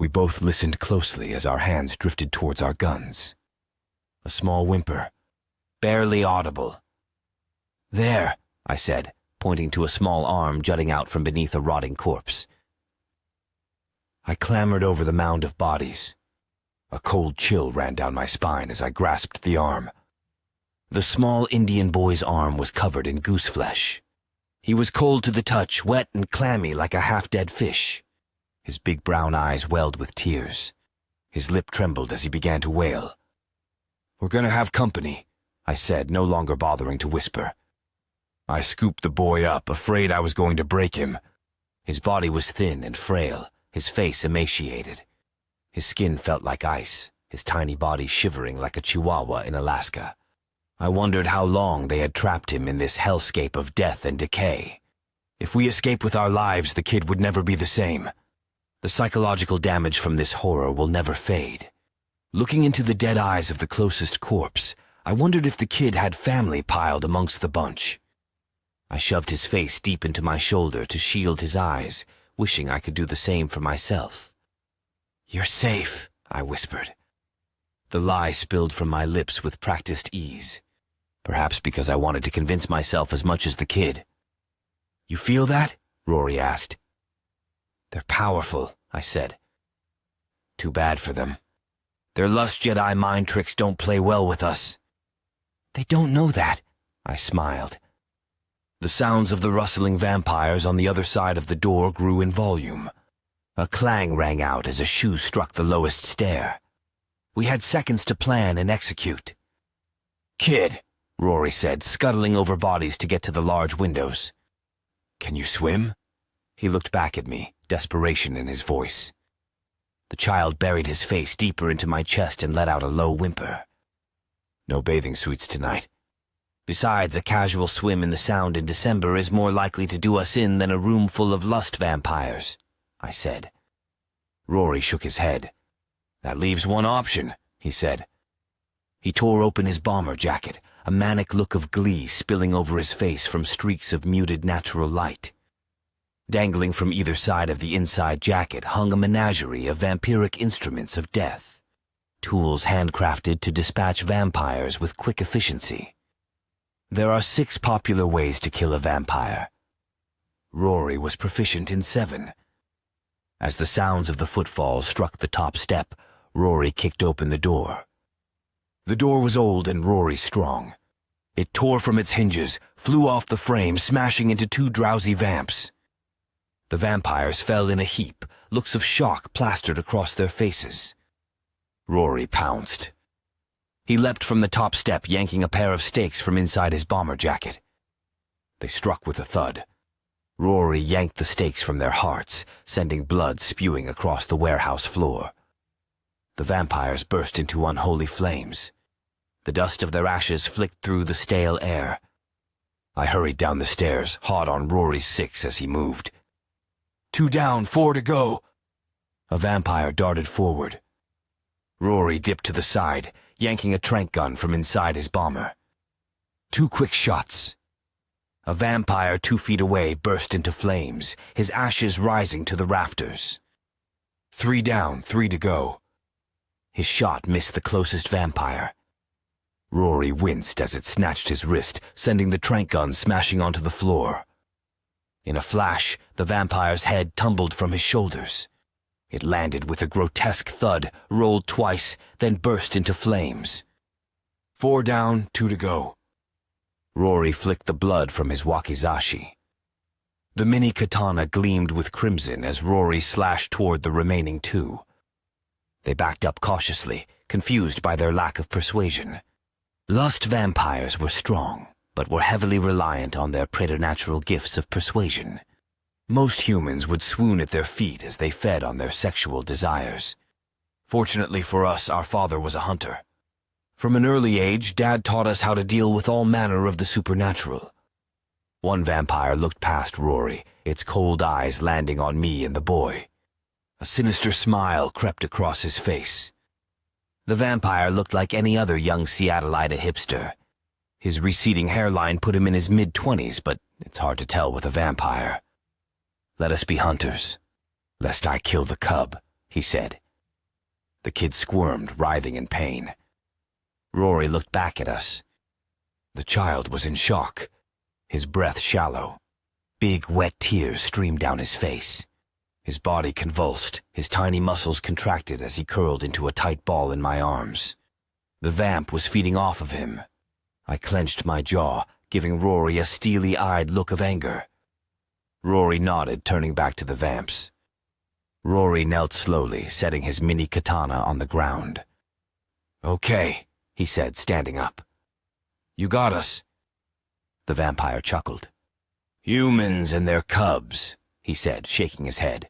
We both listened closely as our hands drifted towards our guns. A small whimper, barely audible. "There," I said, pointing to a small arm jutting out from beneath a rotting corpse. I clambered over the mound of bodies. A cold chill ran down my spine as I grasped the arm. The small Indian boy's arm was covered in goose flesh. He was cold to the touch, wet and clammy like a half-dead fish. His big brown eyes welled with tears. His lip trembled as he began to wail. "We're gonna have company," I said, no longer bothering to whisper. I scooped the boy up, afraid I was going to break him. His body was thin and frail, his face emaciated. His skin felt like ice, his tiny body shivering like a chihuahua in Alaska. I wondered how long they had trapped him in this hellscape of death and decay. If we escape with our lives, the kid would never be the same. The psychological damage from this horror will never fade. Looking into the dead eyes of the closest corpse, I wondered if the kid had family piled amongst the bunch. I shoved his face deep into my shoulder to shield his eyes, wishing I could do the same for myself. "You're safe," I whispered. The lie spilled from my lips with practiced ease, perhaps because I wanted to convince myself as much as the kid. "You feel that?" Rory asked. "They're powerful," I said. "Too bad for them. Their Lust Jedi mind tricks don't play well with us." "They don't know that," I smiled. The sounds of the rustling vampires on the other side of the door grew in volume. A clang rang out as a shoe struck the lowest stair. We had seconds to plan and execute. "Kid," Rory said, scuttling over bodies to get to the large windows. "Can you swim?" He looked back at me, desperation in his voice. The child buried his face deeper into my chest and let out a low whimper. "No bathing suits tonight. Besides, a casual swim in the Sound in December is more likely to do us in than a room full of lust vampires," I said. Rory shook his head. "That leaves one option," he said. He tore open his bomber jacket, a manic look of glee spilling over his face from streaks of muted natural light. Dangling from either side of the inside jacket hung a menagerie of vampiric instruments of death, tools handcrafted to dispatch vampires with quick efficiency. There are 6 popular ways to kill a vampire. Rory was proficient in 7. As the sounds of the footfalls struck the top step, Rory kicked open the door. The door was old and Rory strong. It tore from its hinges, flew off the frame, smashing into 2 drowsy vamps. The vampires fell in a heap, looks of shock plastered across their faces. Rory pounced. He leapt from the top step, yanking a pair of stakes from inside his bomber jacket. They struck with a thud. Rory yanked the stakes from their hearts, sending blood spewing across the warehouse floor. The vampires burst into unholy flames. The dust of their ashes flicked through the stale air. I hurried down the stairs, hot on Rory's 6 as he moved. 2 down, 4 to go. A vampire darted forward. Rory dipped to the side, yanking a tranq gun from inside his bomber. 2 quick shots. A vampire 2 feet away burst into flames, his ashes rising to the rafters. 3 down, 3 to go. His shot missed the closest vampire. Rory winced as it snatched his wrist, sending the tranq gun smashing onto the floor. In a flash, the vampire's head tumbled from his shoulders. It landed with a grotesque thud, rolled twice, then burst into flames. 4 down, 2 to go. Rory flicked the blood from his wakizashi. The mini katana gleamed with crimson as Rory slashed toward the remaining 2. They backed up cautiously, confused by their lack of persuasion. Lust vampires were strong, but were heavily reliant on their preternatural gifts of persuasion. Most humans would swoon at their feet as they fed on their sexual desires. Fortunately for us, our father was a hunter. From an early age, Dad taught us how to deal with all manner of the supernatural. One vampire looked past Rory, its cold eyes landing on me and the boy. A sinister smile crept across his face. The vampire looked like any other young Seattleite hipster. His receding hairline put him in his mid-20s, but it's hard to tell with a vampire. "Let us be hunters, lest I kill the cub," he said. The kid squirmed, writhing in pain. Rory looked back at us. The child was in shock, his breath shallow. Big, wet tears streamed down his face. His body convulsed, his tiny muscles contracted as he curled into a tight ball in my arms. The vamp was feeding off of him. I clenched my jaw, giving Rory a steely-eyed look of anger. Rory nodded, turning back to the vamps. Rory knelt slowly, setting his mini katana on the ground. "Okay," he said, standing up. "You got us." The vampire chuckled. "Humans and their cubs," he said, shaking his head.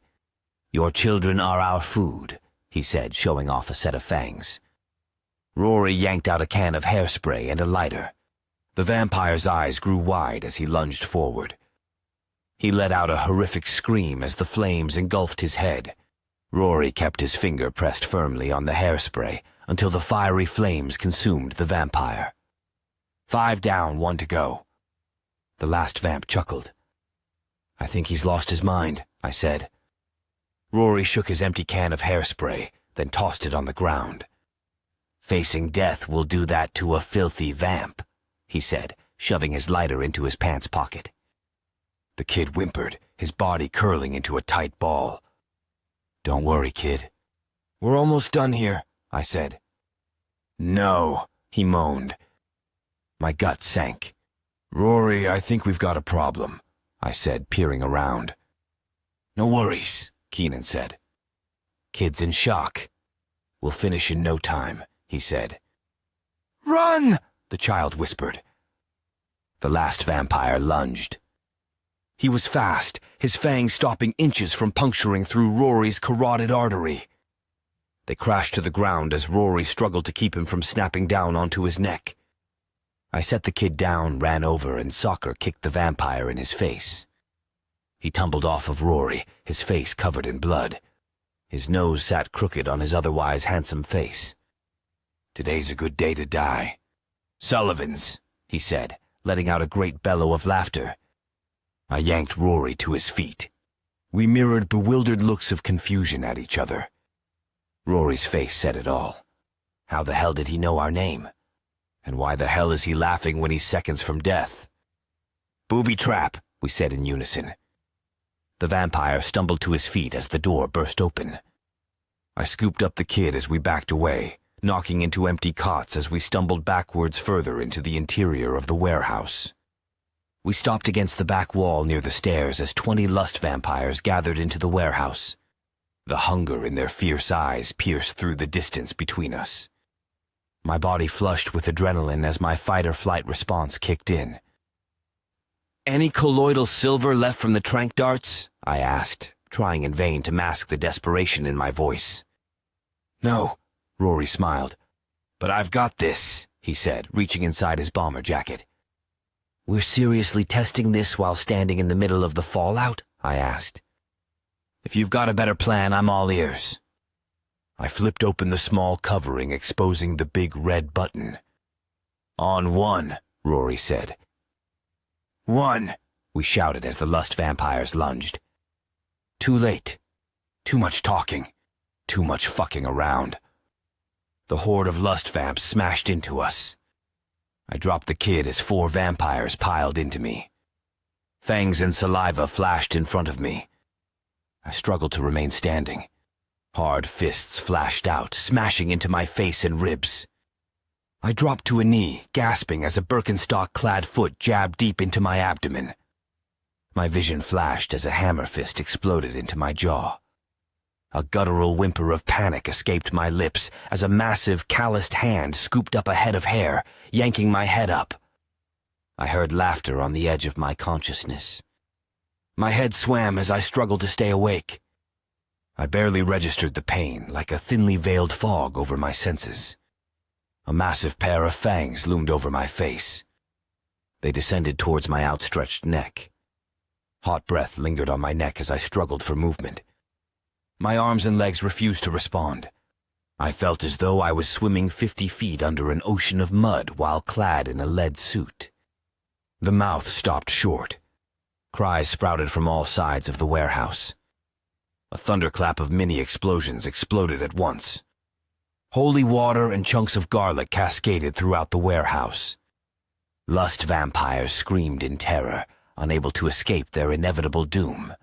"Your children are our food," he said, showing off a set of fangs. Rory yanked out a can of hairspray and a lighter. The vampire's eyes grew wide as he lunged forward. He let out a horrific scream as the flames engulfed his head. Rory kept his finger pressed firmly on the hairspray until the fiery flames consumed the vampire. 5 down, 1 to go. The last vamp chuckled. "I think he's lost his mind," I said. Rory shook his empty can of hairspray, then tossed it on the ground. "Facing death will do that to a filthy vamp," he said, shoving his lighter into his pants pocket. The kid whimpered, his body curling into a tight ball. "Don't worry, kid. We're almost done here," I said. "No," he moaned. My gut sank. "Rory, I think we've got a problem," I said, peering around. "No worries," Keenan said. "Kid's in shock. We'll finish in no time," he said. "Run!" the child whispered. The last vampire lunged. He was fast, his fangs stopping inches from puncturing through Rory's carotid artery. They crashed to the ground as Rory struggled to keep him from snapping down onto his neck. I set the kid down, ran over, and soccer kicked the vampire in his face. He tumbled off of Rory, his face covered in blood. His nose sat crooked on his otherwise handsome face. "Today's a good day to die." "Sullivan's," he said, letting out a great bellow of laughter. I yanked Rory to his feet. We mirrored bewildered looks of confusion at each other. Rory's face said it all. How the hell did he know our name? And why the hell is he laughing when he's seconds from death? "Booby trap," we said in unison. The vampire stumbled to his feet as the door burst open. I scooped up the kid as we backed away, knocking into empty cots as we stumbled backwards further into the interior of the warehouse. We stopped against the back wall near the stairs as 20 lust vampires gathered into the warehouse. The hunger in their fierce eyes pierced through the distance between us. My body flushed with adrenaline as my fight-or-flight response kicked in. "Any colloidal silver left from the tranq darts?" I asked, trying in vain to mask the desperation in my voice. "No," Rory smiled. "But I've got this," he said, reaching inside his bomber jacket. "We're seriously testing this while standing in the middle of the fallout?" I asked. "If you've got a better plan, I'm all ears." I flipped open the small covering, exposing the big red button. "On 1, Rory said. 1, we shouted as the lust vampires lunged. Too late. Too much talking. Too much fucking around. The horde of lust vamps smashed into us. I dropped the kid as 4 vampires piled into me. Fangs and saliva flashed in front of me. I struggled to remain standing. Hard fists flashed out, smashing into my face and ribs. I dropped to a knee, gasping as a Birkenstock-clad foot jabbed deep into my abdomen. My vision flashed as a hammer fist exploded into my jaw. A guttural whimper of panic escaped my lips as a massive, calloused hand scooped up a head of hair, yanking my head up. I heard laughter on the edge of my consciousness. My head swam as I struggled to stay awake. I barely registered the pain, like a thinly veiled fog over my senses. A massive pair of fangs loomed over my face. They descended towards my outstretched neck. Hot breath lingered on my neck as I struggled for movement. My arms and legs refused to respond. I felt as though I was swimming 50 feet under an ocean of mud while clad in a lead suit. The mouth stopped short. Cries sprouted from all sides of the warehouse. A thunderclap of mini-explosions exploded at once. Holy water and chunks of garlic cascaded throughout the warehouse. Lust vampires screamed in terror, unable to escape their inevitable doom.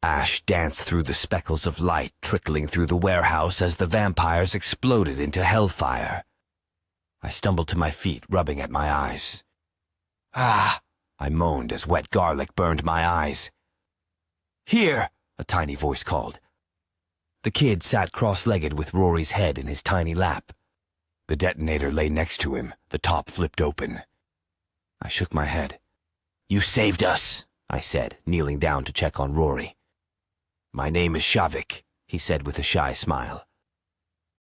Ash danced through the speckles of light trickling through the warehouse as the vampires exploded into hellfire. I stumbled to my feet, rubbing at my eyes. "Ah!" I moaned as wet garlic burned my eyes. "Here!" a tiny voice called. The kid sat cross-legged with Rory's head in his tiny lap. The detonator lay next to him, the top flipped open. I shook my head. "You saved us," I said, kneeling down to check on Rory. "My name is Shavik," he said with a shy smile.